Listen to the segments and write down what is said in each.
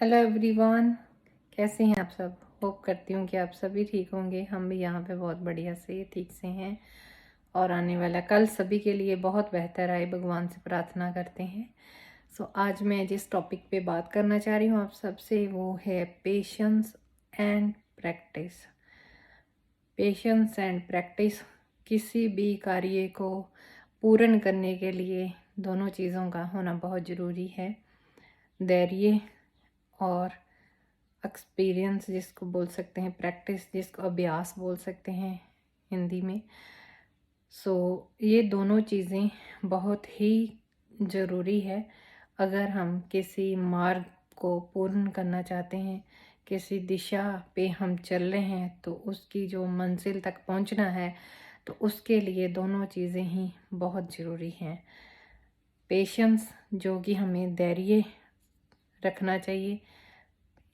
Hello everyone, कैसे हैं आप सब। होप करती हूँ कि आप सभी ठीक होंगे। हम भी यहाँ पे बहुत बढ़िया से ठीक से हैं और आने वाला कल सभी के लिए बहुत बेहतर आए, भगवान से प्रार्थना करते हैं। आज मैं जिस टॉपिक पे बात करना चाह रही हूँ आप सबसे, वो है patience and practice. Patience and practice किसी भी कार्य को पूर्ण करने के लिए दोनों चीज़ों का होना बहुत ज़रूरी है। धैर्य और एक्सपीरियंस जिसको बोल सकते हैं, प्रैक्टिस जिसको अभ्यास बोल सकते हैं हिंदी में। ये दोनों चीज़ें बहुत ही ज़रूरी है। अगर हम किसी मार्ग को पूर्ण करना चाहते हैं, किसी दिशा पे हम चल रहे हैं, तो उसकी जो मंजिल तक पहुंचना है, तो उसके लिए दोनों चीज़ें ही बहुत ज़रूरी हैं। पेशेंस, जो कि हमें धैर्य रखना चाहिए,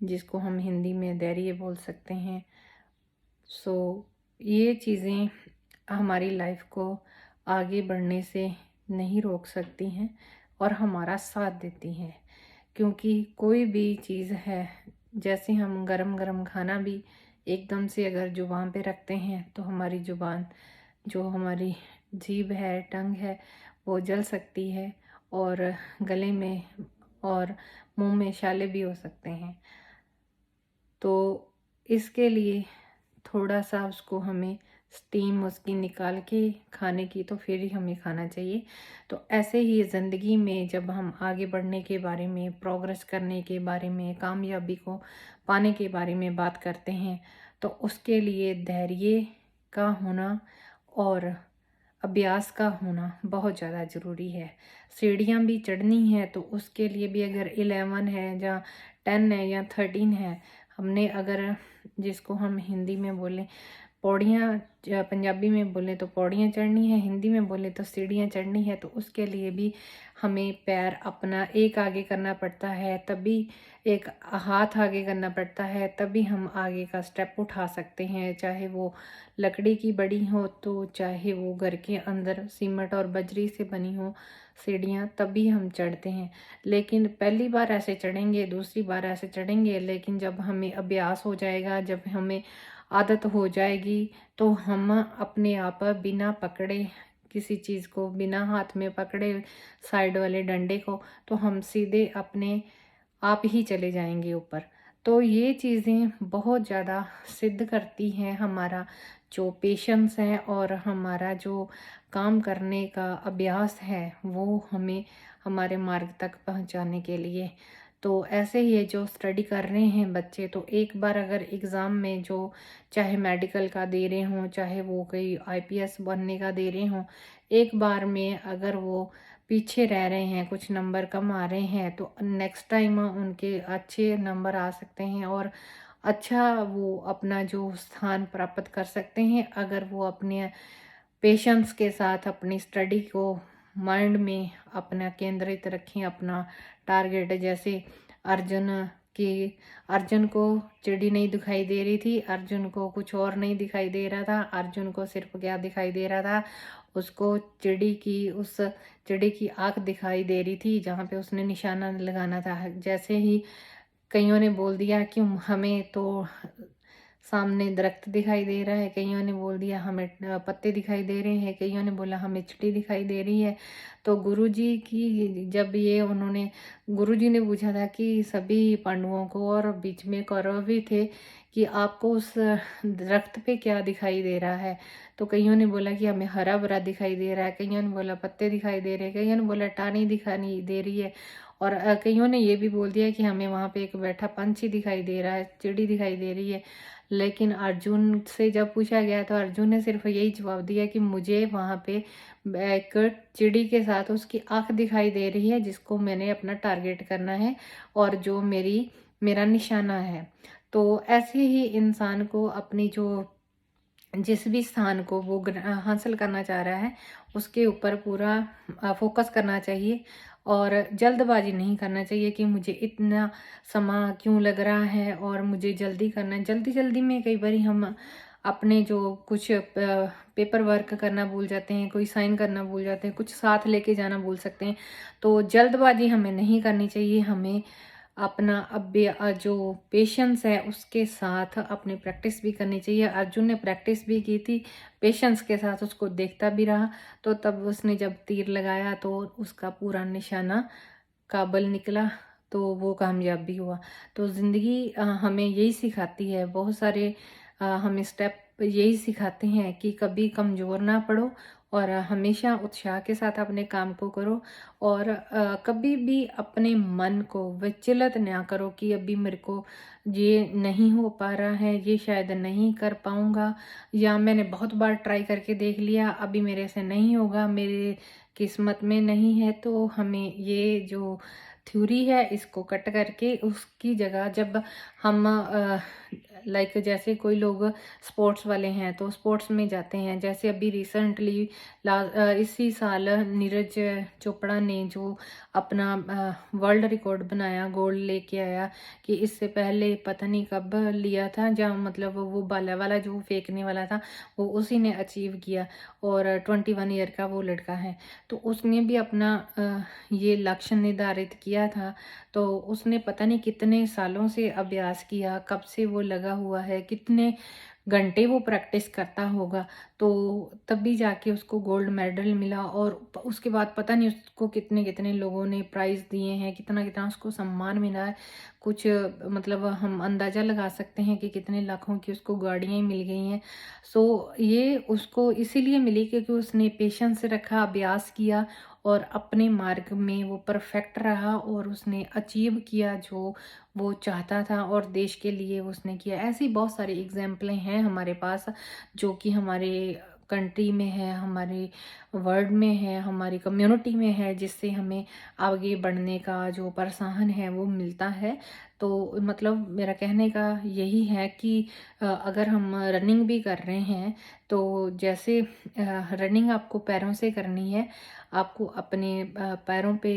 जिसको हम हिंदी में धैर्य बोल सकते हैं। ये चीज़ें हमारी लाइफ को आगे बढ़ने से नहीं रोक सकती हैं और हमारा साथ देती हैं। क्योंकि कोई भी चीज़ है, जैसे हम गरम गरम खाना भी एकदम से अगर जुबान पे रखते हैं, तो हमारी जुबान, जो हमारी जीभ है, टंग है, वो जल सकती है और गले में और मुंह में छाले भी हो सकते हैं। तो इसके लिए थोड़ा सा उसको हमें स्टीम उसकी निकाल के खाने की, तो फिर ही हमें खाना चाहिए। तो ऐसे ही ज़िंदगी में जब हम आगे बढ़ने के बारे में, प्रोग्रेस करने के बारे में, कामयाबी को पाने के बारे में बात करते हैं, तो उसके लिए धैर्य का होना और अभ्यास का होना बहुत ज़्यादा ज़रूरी है। सीढ़ियाँ भी चढ़नी है, तो उसके लिए भी अगर 11 है या 10 है या 13 है, हमने अगर, जिसको हम हिंदी में बोलें पौड़ियाँ, पंजाबी में बोले तो पौड़ियाँ चढ़नी है, हिंदी में बोले तो सीढ़ियाँ चढ़नी है, तो उसके लिए भी हमें पैर अपना एक आगे करना पड़ता है, तभी एक हाथ आगे करना पड़ता है, तभी हम आगे का स्टेप उठा सकते हैं। चाहे वो लकड़ी की बड़ी हो, तो चाहे वो घर के अंदर सीमेंट और बजरी से बनी हो सीढ़ियाँ, तभी हम चढ़ते हैं। लेकिन पहली बार ऐसे चढ़ेंगे, दूसरी बार ऐसे चढ़ेंगे, लेकिन जब हमें अभ्यास हो जाएगा, जब हमें आदत हो जाएगी, तो हम अपने आप बिना पकड़े किसी चीज़ को, बिना हाथ में पकड़े साइड वाले डंडे को, तो हम सीधे अपने आप ही चले जाएंगे ऊपर। तो ये चीज़ें बहुत ज़्यादा सिद्ध करती हैं हमारा जो पेशेंस है और हमारा जो काम करने का अभ्यास है, वो हमें हमारे मार्ग तक पहुंचाने के लिए। तो ऐसे ही जो स्टडी कर रहे हैं बच्चे, तो एक बार अगर एग्ज़ाम में, जो चाहे मेडिकल का दे रहे हों, चाहे वो कोई आईपीएस बनने का दे रहे हों, एक बार में अगर वो पीछे रह रहे हैं, कुछ नंबर कम आ रहे हैं, तो नेक्स्ट टाइम उनके अच्छे नंबर आ सकते हैं और अच्छा वो अपना जो स्थान प्राप्त कर सकते हैं, अगर वो अपने पेशेंस के साथ अपनी स्टडी को माइंड में अपना केंद्रित रखें, अपना टारगेट। जैसे अर्जुन की, अर्जुन को चिड़ी नहीं दिखाई दे रही थी, अर्जुन को कुछ और नहीं दिखाई दे रहा था, अर्जुन को सिर्फ क्या दिखाई दे रहा था, उसको चिड़ी की, उस चिड़ी की आंख दिखाई दे रही थी जहाँ पे उसने निशाना लगाना था। जैसे ही कईयों ने बोल दिया कि हमें तो सामने दरख्त दिखाई दे रहा है, कईयों ने बोल दिया हमें पत्ते दिखाई दे रहे हैं, कईयों ने बोला हमें चिड़ी दिखाई दे रही है। तो गुरुजी की, जब ये उन्होंने, गुरुजी ने पूछा था कि सभी पांडवों को, और बीच में कौरव भी थे, कि आपको उस दरख्त पे क्या दिखाई दे रहा है। तो कईयों ने बोला कि हमें हरा भरा दिखाई दे रहा है, कईयों ने बोला पत्ते दिखाई दे रहे हैं, कईयों ने बोला टानी दिखाई दे रही है, और कईयों ने ये भी बोल दिया कि हमें वहाँ पे एक बैठा पंछी दिखाई दे रहा है, चिड़ी दिखाई दे रही है। लेकिन अर्जुन से जब पूछा गया, तो अर्जुन ने सिर्फ यही जवाब दिया कि मुझे वहाँ पे एक चिड़ी के साथ उसकी आंख दिखाई दे रही है, जिसको मैंने अपना टारगेट करना है और जो मेरा निशाना है। तो ऐसे ही इंसान को अपनी जो, जिस भी स्थान को वो हासिल करना चाह रहा है, उसके ऊपर पूरा फोकस करना चाहिए और जल्दबाजी नहीं करना चाहिए कि मुझे इतना समय क्यों लग रहा है और मुझे जल्दी करना है। जल्दी जल्दी में कई बार हम अपने जो कुछ पेपर वर्क करना भूल जाते हैं, कोई साइन करना भूल जाते हैं, कुछ साथ लेके जाना भूल सकते हैं। तो जल्दबाजी हमें नहीं करनी चाहिए, हमें अपना जो पेशेंस है उसके साथ अपनी प्रैक्टिस भी करनी चाहिए। अर्जुन ने प्रैक्टिस भी की थी पेशेंस के साथ, उसको देखता भी रहा, तो तब उसने जब तीर लगाया तो उसका पूरा निशाना काबिल निकला, तो वो कामयाब भी हुआ। तो ज़िंदगी हमें यही सिखाती है, बहुत सारे हमें स्टेप यही सिखाते हैं कि कभी कमज़ोर ना पड़ो और हमेशा उत्साह के साथ अपने काम को करो, और कभी भी अपने मन को विचलित ना करो कि अभी मेरे को ये नहीं हो पा रहा है, ये शायद नहीं कर पाऊँगा, या मैंने बहुत बार ट्राई करके देख लिया, अभी मेरे से नहीं होगा, मेरे किस्मत में नहीं है। तो हमें ये जो थ्योरी है इसको कट करके उसकी जगह जब हम लाइक जैसे कोई लोग स्पोर्ट्स वाले हैं तो स्पोर्ट्स में जाते हैं, जैसे अभी रिसेंटली इसी साल नीरज चोपड़ा ने जो अपना वर्ल्ड रिकॉर्ड बनाया, गोल्ड लेके आया, कि इससे पहले पता नहीं कब लिया था, जहाँ मतलब वो बाला वाला जो फेंकने वाला था वो उसी ने अचीव किया, और 21 ईयर का वो लड़का है। तो उसने भी अपना ये लक्ष्य निर्धारित किया था, तो उसने पता नहीं कितने सालों से अभ्यास किया, कब से वो लगा हुआ है, कितने घंटे वो प्रैक्टिस करता होगा, तो तभी जाके उसको गोल्ड मेडल मिला। और उसके बाद पता नहीं उसको कितने कितने लोगों ने प्राइज़ दिए हैं, कितना कितना उसको सम्मान मिला है, कुछ मतलब हम अंदाज़ा लगा सकते हैं कि कितने लाखों की उसको गाड़ियाँ मिल गई हैं। सो ये उसको इसीलिए मिली क्योंकि उसने पेशेंस रखा, अभ्यास किया, और अपने मार्ग में वो परफेक्ट रहा, और उसने अचीव किया जो वो चाहता था, और देश के लिए उसने किया। ऐसी बहुत सारी एग्जाम्पलें हैं हमारे पास जो कि हमारे कंट्री में है, हमारे वर्ल्ड में है, हमारी कम्युनिटी में है, जिससे हमें आगे बढ़ने का जो प्रोत्साहन है वो मिलता है। तो मतलब मेरा कहने का यही है कि अगर हम रनिंग भी कर रहे हैं तो जैसे रनिंग आपको पैरों से करनी है, आपको अपने पैरों पे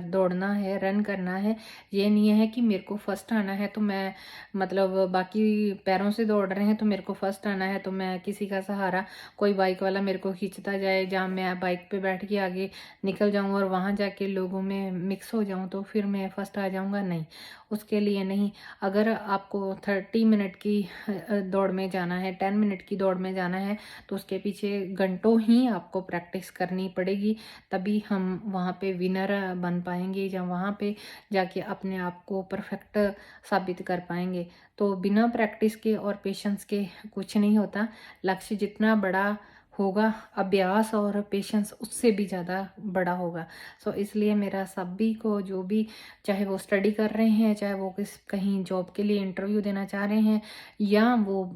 दौड़ना है, रन करना है। ये नहीं है कि मेरे को फर्स्ट आना है तो मैं मतलब बाकी पैरों से दौड़ रहे हैं तो मेरे को फर्स्ट आना है तो मैं किसी का सहारा, कोई बाइक वाला मेरे को खींचता जाए, जहाँ मैं बाइक पे बैठ के आगे निकल जाऊँ और वहाँ जाके लोगों में मिक्स हो जाऊँ तो फिर मैं फर्स्ट आ जाऊँगा, नहीं, उसके लिए नहीं। अगर आपको 30 मिनट की दौड़ में जाना है, 10 मिनट की दौड़ में जाना है, तो उसके पीछे घंटों ही आपको प्रैक्टिस करनी पड़ेगी, तभी हम वहाँ पे विनर बन पाएंगे, या वहाँ पे जाके अपने आप को परफेक्ट साबित कर पाएंगे। तो बिना प्रैक्टिस के और पेशेंस के कुछ नहीं होता। लक्ष्य जितना बड़ा होगा, अभ्यास और पेशेंस उससे भी ज़्यादा बड़ा होगा। सो इसलिए मेरा सभी को, जो भी चाहे वो स्टडी कर रहे हैं, चाहे वो कहीं जॉब के लिए इंटरव्यू देना चाह रहे हैं, या वो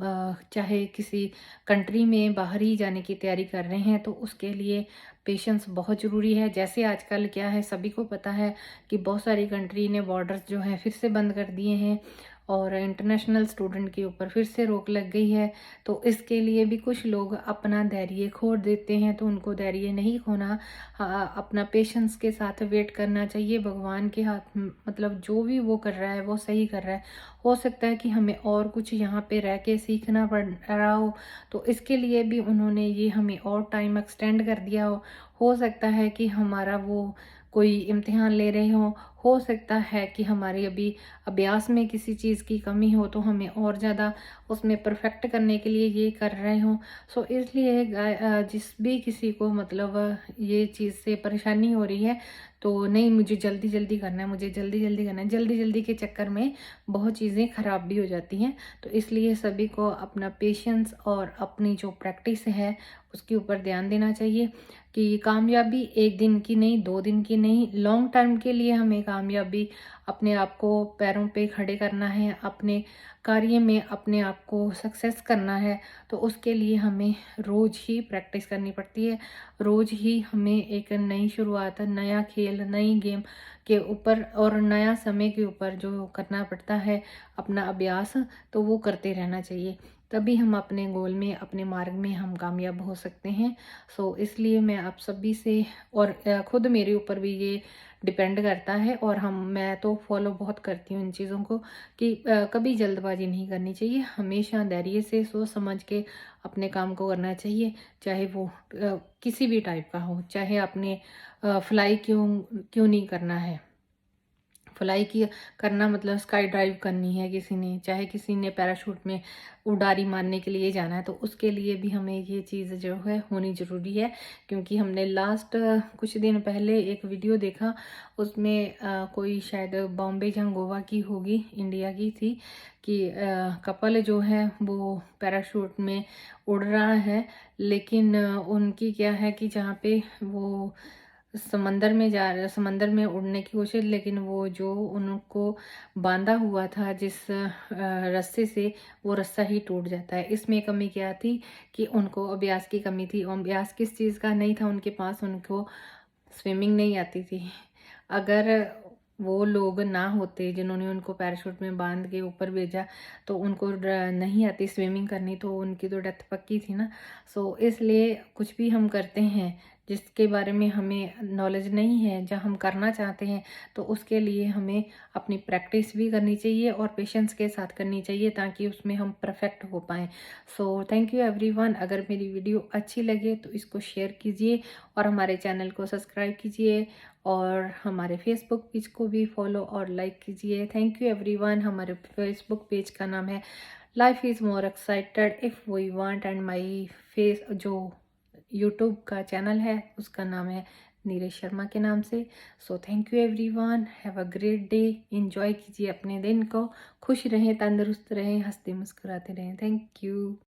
चाहे किसी कंट्री में बाहर ही जाने की तैयारी कर रहे हैं, तो उसके लिए पेशेंस बहुत ज़रूरी है। जैसे आजकल क्या है, सभी को पता है कि बहुत सारी कंट्री ने बॉर्डर्स जो हैं फिर से बंद कर दिए हैं, और इंटरनेशनल स्टूडेंट के ऊपर फिर से रोक लग गई है। तो इसके लिए भी कुछ लोग अपना धैर्य खो देते हैं, तो उनको धैर्य नहीं खोना, अपना पेशेंस के साथ वेट करना चाहिए। भगवान के हाथ मतलब जो भी वो कर रहा है वो सही कर रहा है। हो सकता है कि हमें और कुछ यहाँ पे रह के सीखना पड़ रहा हो, तो इसके लिए भी उन्होंने ये हमें और टाइम एक्सटेंड कर दिया हो सकता है कि हमारा वो कोई इम्तिहान ले रहे हो सकता है कि हमारी अभी अभ्यास में किसी चीज़ की कमी हो, तो हमें और ज़्यादा उसमें परफेक्ट करने के लिए ये कर रहे हों। सो इसलिए जिस भी किसी को मतलब ये चीज़ से परेशानी हो रही है, तो नहीं मुझे जल्दी जल्दी करना है, मुझे जल्दी जल्दी करना है, जल्दी जल्दी के चक्कर में बहुत चीज़ें ख़राब भी हो जाती हैं। तो इसलिए सभी को अपना पेशेंस और अपनी जो प्रैक्टिस है उसके ऊपर ध्यान देना चाहिए, कि कामयाबी एक दिन की नहीं, 2 दिन की नहीं, लॉन्ग टर्म के लिए हमें कामयाबी अपने आप को पैरों पे खड़े करना है, अपने कार्य में अपने आप को सक्सेस करना है। तो उसके लिए हमें रोज़ ही प्रैक्टिस करनी पड़ती है, रोज़ ही हमें एक नई शुरुआत, नया खेल, नई गेम के ऊपर और नया समय के ऊपर जो करना पड़ता है अपना अभ्यास, तो वो करते रहना चाहिए, तभी हम अपने गोल में, अपने मार्ग में हम कामयाब हो सकते हैं। सो इसलिए मैं आप सभी से, और खुद मेरे ऊपर भी ये डिपेंड करता है, और मैं तो फॉलो बहुत करती हूँ इन चीज़ों को, कि कभी जल्दबाजी नहीं करनी चाहिए, हमेशा धैर्य से सोच समझ के अपने काम को करना चाहिए, चाहे वो किसी भी टाइप का हो, चाहे आपने फ्लाई क्यों क्यों नहीं करना है, फ्लाई की करना मतलब स्काई ड्राइव करनी है किसी ने, चाहे किसी ने पैराशूट में उड़ारी मारने के लिए जाना है, तो उसके लिए भी हमें ये चीज़ जो है होनी ज़रूरी है। क्योंकि हमने लास्ट कुछ दिन पहले एक वीडियो देखा, उसमें कोई शायद बॉम्बे या गोवा की होगी, इंडिया की थी, कि कपल जो है वो पैराशूट में उड़ रहा है, लेकिन उनकी क्या है कि जहाँ पे वो समंदर में उड़ने की कोशिश, लेकिन वो जो उनको बांधा हुआ था जिस रस्से से, वो रस्सा ही टूट जाता है। इसमें कमी क्या थी कि उनको अभ्यास की कमी थी। अभ्यास किस चीज़ का नहीं था उनके पास, उनको स्विमिंग नहीं आती थी। अगर वो लोग ना होते जिन्होंने उनको पैराशूट में बांध के ऊपर भेजा, तो उनको नहीं आती स्विमिंग करनी, तो उनकी तो डेथ पक्की थी ना। सो इसलिए कुछ भी हम करते हैं जिसके बारे में हमें नॉलेज नहीं है, जब हम करना चाहते हैं, तो उसके लिए हमें अपनी प्रैक्टिस भी करनी चाहिए और पेशेंस के साथ करनी चाहिए, ताकि उसमें हम परफेक्ट हो पाएँ। सो थैंक यू एवरीवन। अगर मेरी वीडियो अच्छी लगे तो इसको शेयर कीजिए और हमारे चैनल को सब्सक्राइब कीजिए और हमारे फेसबुक पेज को भी फॉलो और लाइक कीजिए। Thank you everyone. हमारे फेसबुक पेज का नाम है life is more excited if we want, and my face जो यूट्यूब का चैनल है उसका नाम है नीरज शर्मा के नाम से। So thank you everyone, have a great day. Enjoy कीजिए अपने दिन को, खुश रहें, तंदुरुस्त रहें, हंसते मुस्कुराते रहें। Thank you.